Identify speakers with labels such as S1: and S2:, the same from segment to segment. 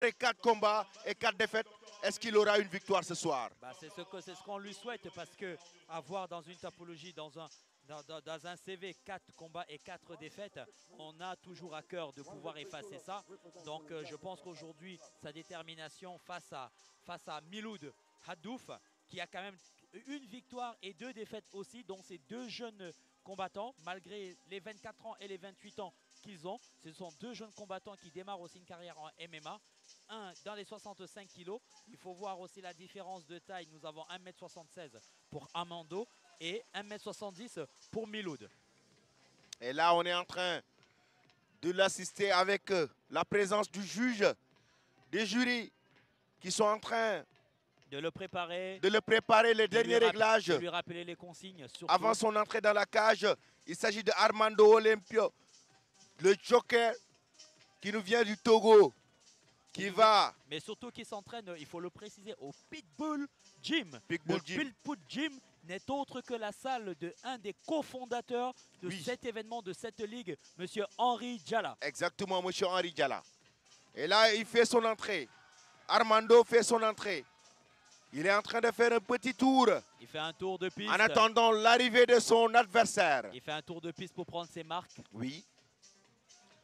S1: Après 4 combats et 4 défaites, est-ce qu'il aura une victoire ce soir?
S2: Bah, c'est ce qu'on lui souhaite parce que avoir dans une topologie, dans un CV 4 combats et 4 défaites, on a toujours à cœur de pouvoir effacer ça. Donc je pense qu'aujourd'hui, sa détermination face à Miloud Haddouf, qui a quand même une victoire et 2 défaites aussi, donc ces 2 jeunes combattants, malgré les 24 ans et les 28 ans qu'ils ont, ce sont 2 jeunes combattants qui démarrent aussi une carrière en MMA. Un dans les 65 kilos. Il faut voir aussi la différence de taille. Nous avons 1m76 pour Armando et 1m70 pour Miloud.
S1: Et là, on est en train de l'assister avec la présence du juge, des jurys qui sont en train
S2: de le préparer,
S1: les derniers réglages.
S2: De lui rappeler les consignes. Surtout.
S1: Avant son entrée dans la cage, il s'agit de Armando Olympio, le joker qui nous vient du Togo.
S2: Mais surtout qui s'entraîne, il faut le préciser, au Pitbull Gym.
S1: Pitbull
S2: Gym n'est autre que la salle de un des cofondateurs de cet événement, de cette ligue, monsieur Henri Djala.
S1: Exactement, monsieur Henri Djala. Et là, il fait son entrée. Armando fait son entrée. Il est en train de faire un petit tour.
S2: Il fait un tour de piste.
S1: En attendant l'arrivée de son adversaire.
S2: Il fait un tour de piste pour prendre ses marques.
S1: Oui.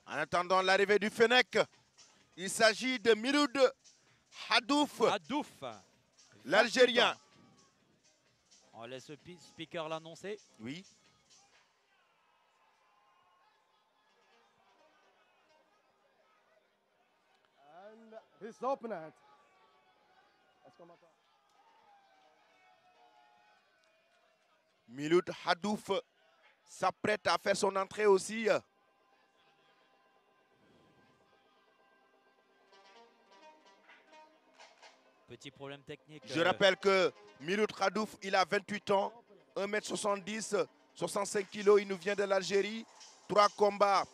S1: En attendant l'arrivée du Fennec. Il s'agit de Miloud Haddouf. L'Algérien.
S2: On laisse le speaker l'annoncer.
S1: Oui.
S3: And his opponent.
S1: Miloud Haddouf s'apprête à faire son entrée aussi.
S2: Petit problème technique.
S1: Je rappelle que Miloud Haddouf, il a 28 ans, 1m70, 65 kg. Il nous vient de l'Algérie. 3 combats,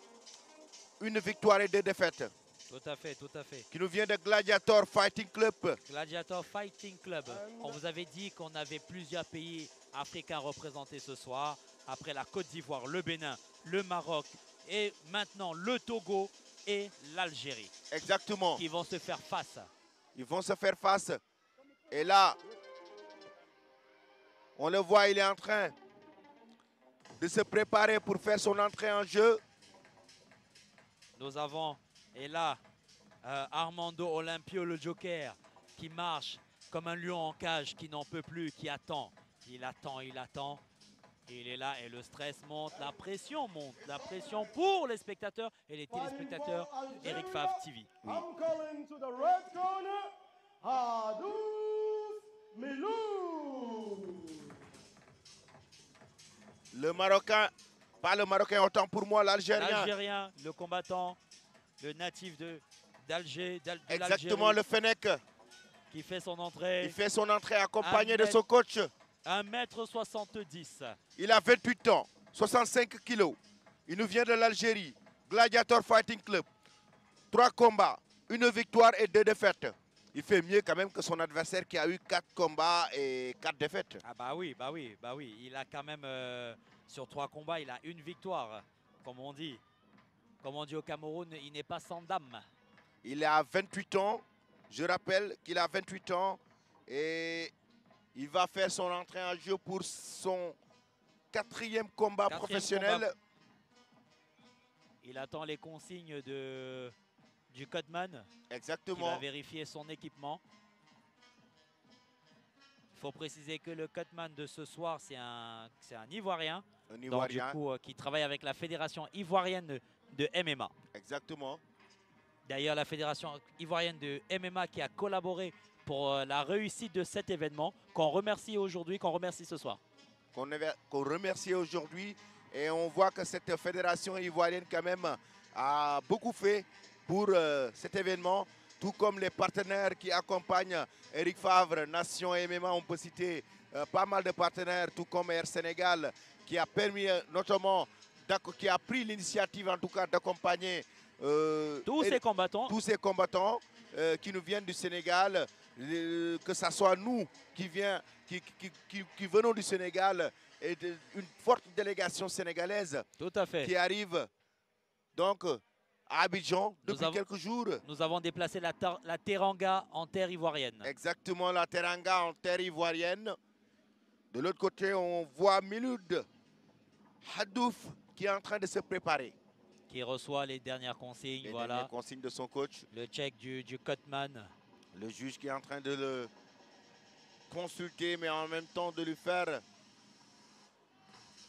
S1: 1 victoire et 2 défaites.
S2: Tout à fait, tout à fait.
S1: Qui nous vient de Gladiator Fighting Club.
S2: Gladiator Fighting Club. On vous avait dit qu'on avait plusieurs pays africains représentés ce soir. Après la Côte d'Ivoire, le Bénin, le Maroc et maintenant le Togo et l'Algérie.
S1: Exactement.
S2: Qui vont se faire face.
S1: Ils vont se faire face. Et là, on le voit, il est en train de se préparer pour faire son entrée en jeu.
S2: Nous avons, et là, Armando Olympio, le joker, qui marche comme un lion en cage, qui n'en peut plus, qui attend. Il attend, il attend. Il est là et le stress monte, la pression monte. La pression pour les spectateurs et les téléspectateurs Eric Favre TV. Oui.
S1: Le Marocain, pas le Marocain, autant pour moi, l'Algérien.
S2: L'Algérien, le combattant, le natif d'Alger.
S1: Exactement, le Fennec.
S2: Qui fait son entrée.
S1: Il fait son entrée accompagné de son coach.
S2: 1m70.
S1: Il a 28 ans, 65 kilos. Il nous vient de l'Algérie. Gladiator Fighting Club. 3 combats, 1 victoire et 2 défaites. Il fait mieux quand même que son adversaire qui a eu 4 combats et 4 défaites.
S2: Ah bah oui. Il a quand même, sur 3 combats, il a 1 victoire. Comme on dit au Cameroun, il n'est pas sans dame.
S1: Il a 28 ans. Je rappelle qu'il a 28 ans. Et il va faire son entrée en jeu pour son 4e combat professionnel.
S2: Il attend les consignes du Cutman.
S1: Exactement.
S2: Qui va vérifier son équipement. Il faut préciser que le Cutman de ce soir, c'est un Ivoirien.
S1: Un Ivoirien.
S2: Donc, du coup, qui travaille avec la Fédération Ivoirienne de MMA.
S1: Exactement.
S2: D'ailleurs, la Fédération Ivoirienne de MMA qui a collaboré pour la réussite de cet événement, qu'on remercie aujourd'hui, qu'on remercie ce soir.
S1: Qu'on remercie aujourd'hui. Et on voit que cette fédération ivoirienne quand même a beaucoup fait pour cet événement. Tout comme les partenaires qui accompagnent Eric Favre, Nation MMA. On peut citer pas mal de partenaires, tout comme Air Sénégal, qui a permis notamment, qui a pris l'initiative en tout cas d'accompagner
S2: tous ces
S1: combattants qui nous viennent du Sénégal. Que ce soit nous qui venons du Sénégal et une forte délégation sénégalaise
S2: Tout à fait.
S1: qui arrive donc à Abidjan depuis
S2: avons-
S1: quelques jours.
S2: Nous avons déplacé la teranga en terre ivoirienne.
S1: Exactement, la teranga en terre ivoirienne. De l'autre côté, on voit Miloud Hadouf qui est en train de se préparer.
S2: Qui reçoit les dernières consignes.
S1: Les
S2: Voilà.
S1: dernières consignes de son coach.
S2: Le check du cutman.
S1: Le juge qui est en train de le consulter, mais en même temps de lui faire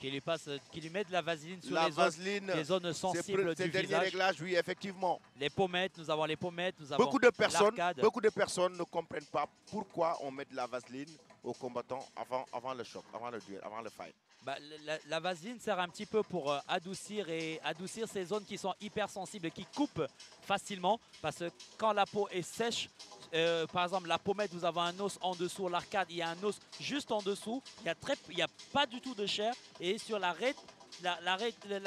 S2: Qui lui met de la vaseline sur
S1: la
S2: les zones sensibles
S1: ces
S2: du
S1: derniers
S2: visage.
S1: réglages, oui, effectivement.
S2: Les pommettes, nous avons les pommettes, nous avons
S1: Beaucoup de personnes ne comprennent pas pourquoi on met de la vaseline aux combattants avant le choc, avant le duel, avant le fight.
S2: Bah, la vaseline sert un petit peu pour adoucir ces zones qui sont hypersensibles et qui coupent facilement. Parce que quand la peau est sèche, par exemple la pommette, vous avez un os en dessous, l'arcade, il y a un os juste en dessous. Il n'y a pas du tout de chair. Et sur la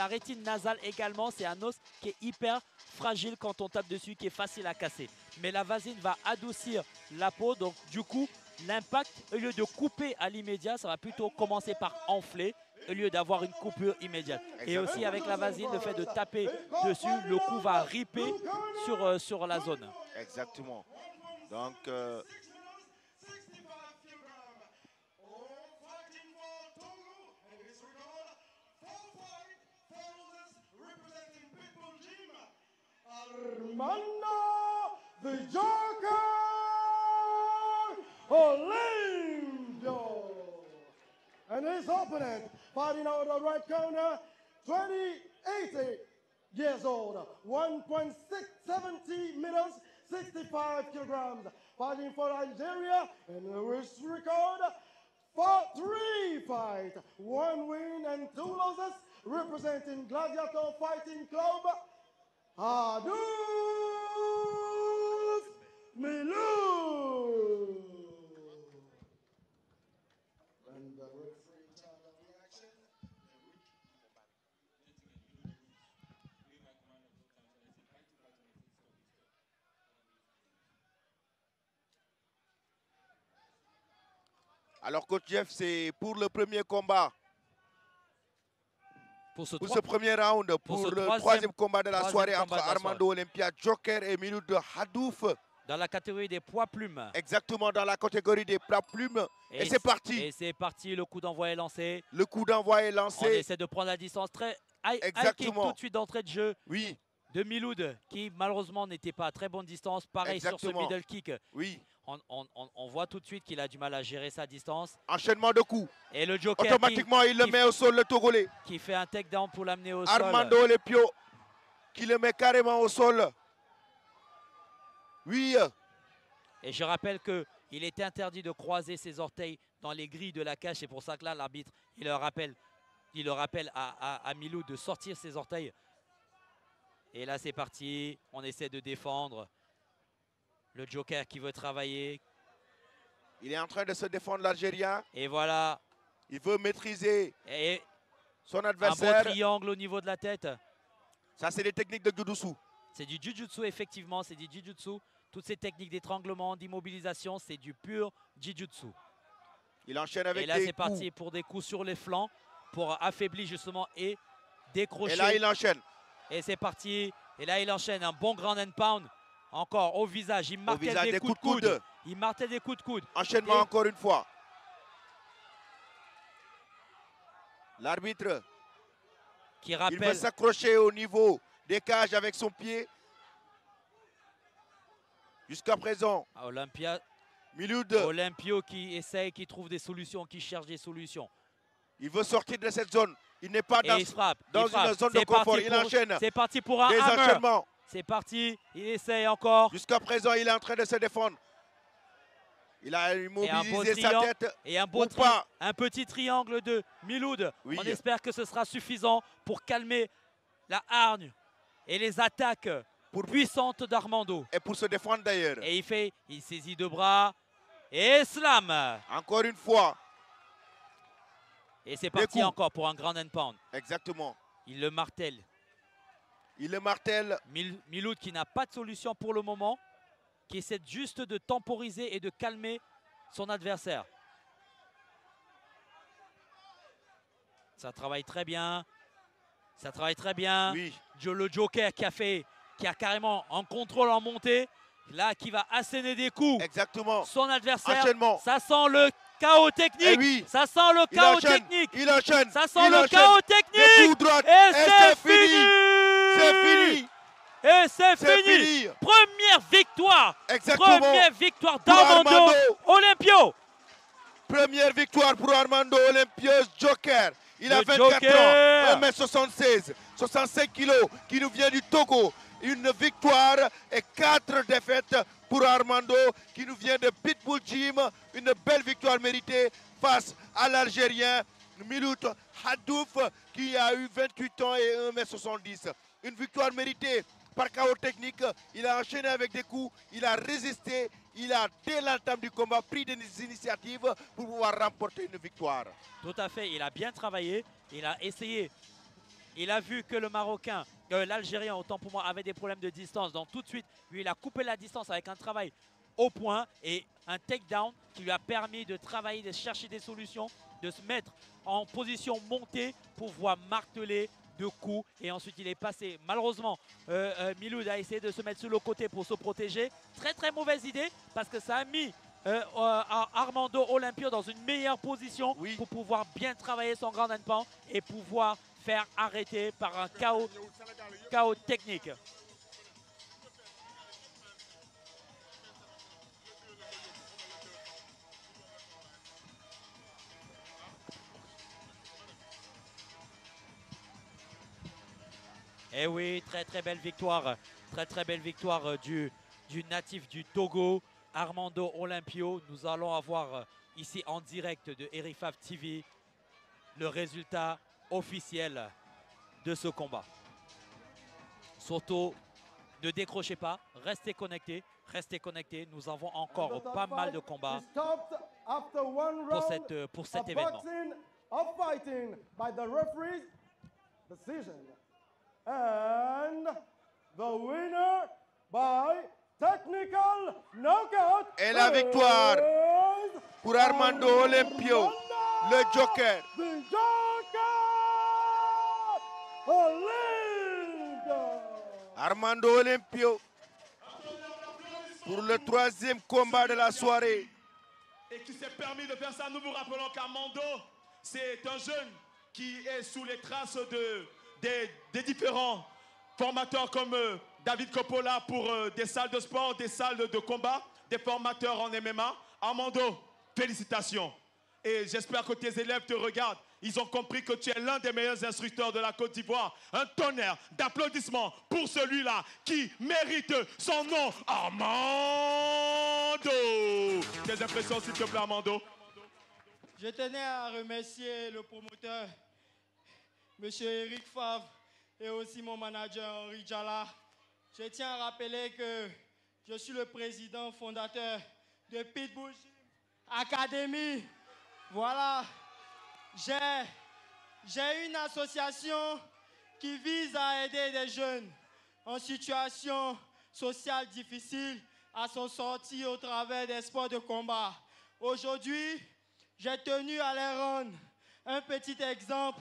S2: rétine nasale également, c'est un os qui est hyper fragile quand on tape dessus, qui est facile à casser. Mais la vaseline va adoucir la peau, donc du coup, l'impact, au lieu de couper à l'immédiat, ça va plutôt commencer par enfler au lieu d'avoir une coupure immédiate. Et aussi avec la vaseline, le fait de taper dessus, le coup va ripper sur la zone.
S1: Exactement. Donc,
S3: Armando the Joker Olympio. And his opponent, fighting out of the right corner, 80 years old, 1.670 meters, 65 kilograms, fighting for Nigeria, and his record, 3 fights, 1 win and 2 losses, representing Gladiator Fighting Club, Hadouf Miloud. And the referee time of the action.
S1: alors coach Jeff, c'est pour le premier combat. Pour ce premier round, pour le troisième combat de la soirée entre Armando Olympia Joker et Miloud Hadouf.
S2: Dans la catégorie des poids plumes.
S1: Exactement, dans la catégorie des poids plumes. Et c'est parti.
S2: Et c'est parti, le coup d'envoi est lancé.
S1: Le coup d'envoi est lancé.
S2: On essaie de prendre la distance très...
S1: Exactement.
S2: Tout de suite d'entrée de jeu.
S1: Oui.
S2: De Miloud, qui malheureusement n'était pas à très bonne distance. Pareil sur ce middle kick.
S1: Oui.
S2: On voit tout de suite qu'il a du mal à gérer sa distance.
S1: Enchaînement de coups.
S2: Et le Joker
S1: automatiquement, il le met au sol, le Togolais.
S2: Qui fait un takedown pour l'amener au
S1: sol. Armando Olympio qui le met carrément au sol. Oui.
S2: Et je rappelle qu'il était interdit de croiser ses orteils dans les grilles de la cage. C'est pour ça que là, l'arbitre, il le rappelle à Miloud de sortir ses orteils. Et là, c'est parti. On essaie de défendre. Le Joker qui veut travailler.
S1: Il est en train de se défendre, l'Algérien.
S2: Et voilà.
S1: Il veut maîtriser son
S2: Un
S1: adversaire.
S2: beau triangle au niveau de la tête.
S1: Ça, c'est des techniques de Jujutsu.
S2: C'est du Jujutsu, effectivement. C'est du Jujutsu. Toutes ces techniques d'étranglement, d'immobilisation, c'est du pur Jujutsu.
S1: Il enchaîne avec des coups.
S2: Et là, c'est parti pour des coups sur les flancs, pour affaiblir justement et décrocher.
S1: Et là, il enchaîne.
S2: Et c'est parti. Et là, il enchaîne un bon ground and pound. Encore au visage. Il martèle des coups de coude. Il martèle des coups de coude.
S1: Enchaînement encore une fois. L'arbitre
S2: qui rappelle.
S1: Il veut s'accrocher au niveau des cages avec son pied. Jusqu'à présent.
S2: Olympio qui essaye, qui trouve des solutions, qui cherche des solutions.
S1: Il veut sortir de cette zone. Il n'est pas dans,
S2: il frappe,
S1: dans une zone de confort. Il enchaîne.
S2: C'est parti pour un hammer. C'est parti. Il essaye encore.
S1: Jusqu'à présent, il est en train de se défendre. Il a immobilisé sa tête.
S2: Et un petit triangle de Miloud.
S1: Oui.
S2: On espère que ce sera suffisant pour calmer la hargne et les attaques puissantes d'Armando.
S1: Et pour se défendre d'ailleurs.
S2: Et il saisit deux bras. Et slam.
S1: Encore une fois.
S2: Et c'est parti encore pour un ground and pound.
S1: Exactement.
S2: Il le martèle.
S1: Il le martèle.
S2: Miloud qui n'a pas de solution pour le moment. Qui essaie juste de temporiser et de calmer son adversaire. Ça travaille très bien. Ça travaille très bien.
S1: Oui.
S2: Le Joker qui a fait qui a carrément en contrôle en montée. Là, qui va asséner des coups.
S1: Exactement.
S2: Son adversaire.
S1: Enchaînement.
S2: Ça sent le chaos technique.
S1: Et oui.
S2: Ça sent le chaos technique.
S1: Il enchaîne.
S2: Ça sent le chaos technique.
S1: Et
S2: c'est
S1: fini. C'est fini.
S2: Et c'est fini. Première victoire.
S1: Exactement.
S2: Première victoire d'Armando Olympio.
S1: Première victoire pour Armando Olympio Joker. Il a 24
S2: Joker.
S1: ans, 1m76, 65 kg, qui nous vient du Togo. Une victoire et 4 défaites pour Armando, qui nous vient de Pitbull Gym. Une belle victoire méritée face à l'Algérien Milout Hadouf, qui a eu 28 ans et 1m70. Une victoire méritée par chaos technique. Il a enchaîné avec des coups, il a résisté, il a, dès l'entame du combat, pris des initiatives pour pouvoir remporter une victoire.
S2: Tout à fait, il a bien travaillé, il a essayé. Il a vu que le Marocain, l'Algérien, autant pour moi, avait des problèmes de distance. Donc tout de suite, lui, il a coupé la distance avec un travail au point et un takedown qui lui a permis de travailler, de chercher des solutions, de se mettre en position montée pour pouvoir marteler de coups. Et ensuite, il est passé. Malheureusement, Miloud a essayé de se mettre sur le côté pour se protéger. Très, très mauvaise idée parce que ça a mis Armando Olympio dans une meilleure position pour pouvoir bien travailler son ground and pound et pouvoir faire arrêter par un chaos technique. Et oui, très très belle victoire. Très très belle victoire du natif du Togo, Armando Olympio. Nous allons avoir ici en direct de Erifaf TV le résultat officiel de ce combat. Surtout, ne décrochez pas, restez connectés. Nous avons encore pas mal de combats pour cet événement.
S3: And the winner by technical knockout.
S1: Et la victoire pour Armando Olympio, le Joker.
S3: The Joker Olympio.
S1: Armando Olympio pour le 3e combat de la soirée.
S4: Et qui s'est permis de faire ça. Nous vous rappelons qu'Armando, c'est un jeune qui est sous les traces des différents formateurs comme David Coppola pour des salles de sport, des salles de combat, des formateurs en MMA. Armando, félicitations. Et j'espère que tes élèves te regardent. Ils ont compris que tu es l'un des meilleurs instructeurs de la Côte d'Ivoire. Un tonnerre d'applaudissements pour celui-là qui mérite son nom, Armando. Tes impressions, s'il te plaît, Armando?
S5: Je tenais à remercier le promoteur, M. Eric Favre, et aussi mon manager Henri Djala. Je tiens à rappeler que je suis le président fondateur de Pitbull Academy. Voilà, j'ai une association qui vise à aider des jeunes en situation sociale difficile à s'en sortir au travers des sports de combat. Aujourd'hui, j'ai tenu à leur rendre un petit exemple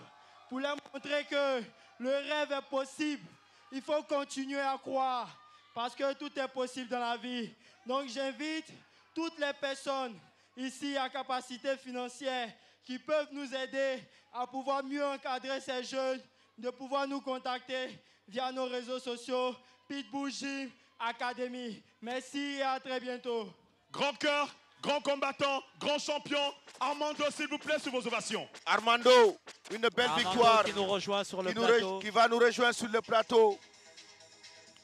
S5: pour leur montrer que le rêve est possible. Il faut continuer à croire parce que tout est possible dans la vie. Donc j'invite toutes les personnes ici à capacité financière qui peuvent nous aider à pouvoir mieux encadrer ces jeunes, de pouvoir nous contacter via nos réseaux sociaux, Pitbull Gym Academy. Merci et à très bientôt.
S4: Grand cœur, grand combattant, grand champion. Armando, s'il vous plaît, sur vos ovations.
S1: Armando, une belle victoire
S2: qui nous rejoint sur le plateau.
S1: Qui va nous rejoindre sur le plateau.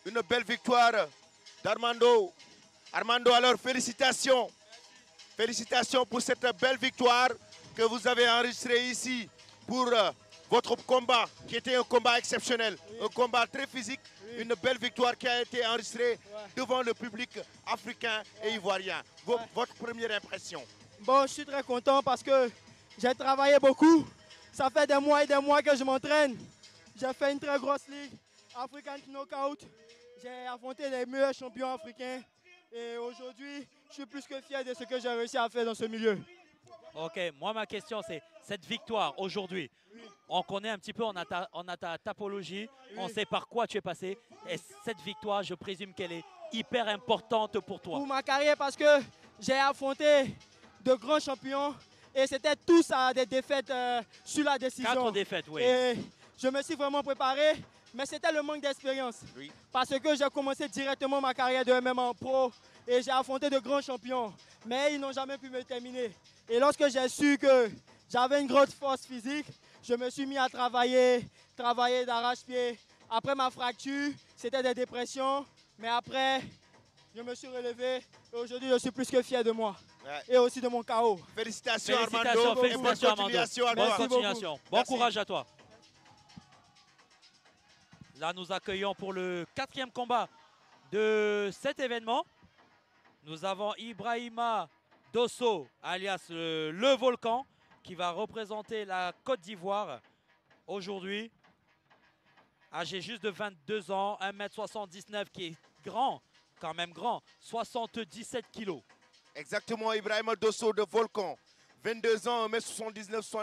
S1: Une belle victoire d'Armando. Armando, alors félicitations. Félicitations pour cette belle victoire que vous avez enregistrée ici pour votre combat, qui était un combat exceptionnel, un combat très physique, une belle victoire qui a été enregistrée devant le public africain et ivoirien. Votre première impression?
S5: Bon, je suis très content parce que j'ai travaillé beaucoup. Ça fait des mois et des mois que je m'entraîne. J'ai fait une très grosse ligue, African Knockout. J'ai affronté les meilleurs champions africains. Et aujourd'hui, je suis plus que fier de ce que j'ai réussi à faire dans ce milieu.
S2: Ok, moi ma question c'est, cette victoire aujourd'hui, on connaît un petit peu, on a ta tapologie, on sait par quoi tu es passé. Et cette victoire, je présume qu'elle est hyper importante pour toi.
S5: Pour ma carrière, parce que j'ai affronté de grands champions et c'était tous à des défaites sur la décision.
S2: 4 défaites, oui.
S5: Et je me suis vraiment préparé, mais c'était le manque d'expérience.
S1: Oui.
S5: Parce que j'ai commencé directement ma carrière de MMA en pro et j'ai affronté de grands champions, mais ils n'ont jamais pu me terminer. Et lorsque j'ai su que j'avais une grande force physique, je me suis mis à travailler d'arrache-pied. Après ma fracture, c'était des dépressions, mais après, je me suis relevé et aujourd'hui, je suis plus que fier de moi.
S1: Ouais.
S5: Et aussi de mon KO.
S1: Félicitations,
S2: Félicitations,
S1: Armando. Et bonne
S2: félicitations Armando.
S1: continuation à
S2: Bonne
S1: toi.
S2: continuation. Bon
S1: Merci.
S2: courage à toi. Là, nous accueillons pour le 4e combat de cet événement. Nous avons Ibrahima Dosso, alias le Volcan, qui va représenter la Côte d'Ivoire aujourd'hui. Âgé juste de 22 ans, 1,79 m, qui est grand, quand même grand, 77 kilos.
S1: Exactement, Ibrahima Dosso de Volcan. 22 ans, 1m79,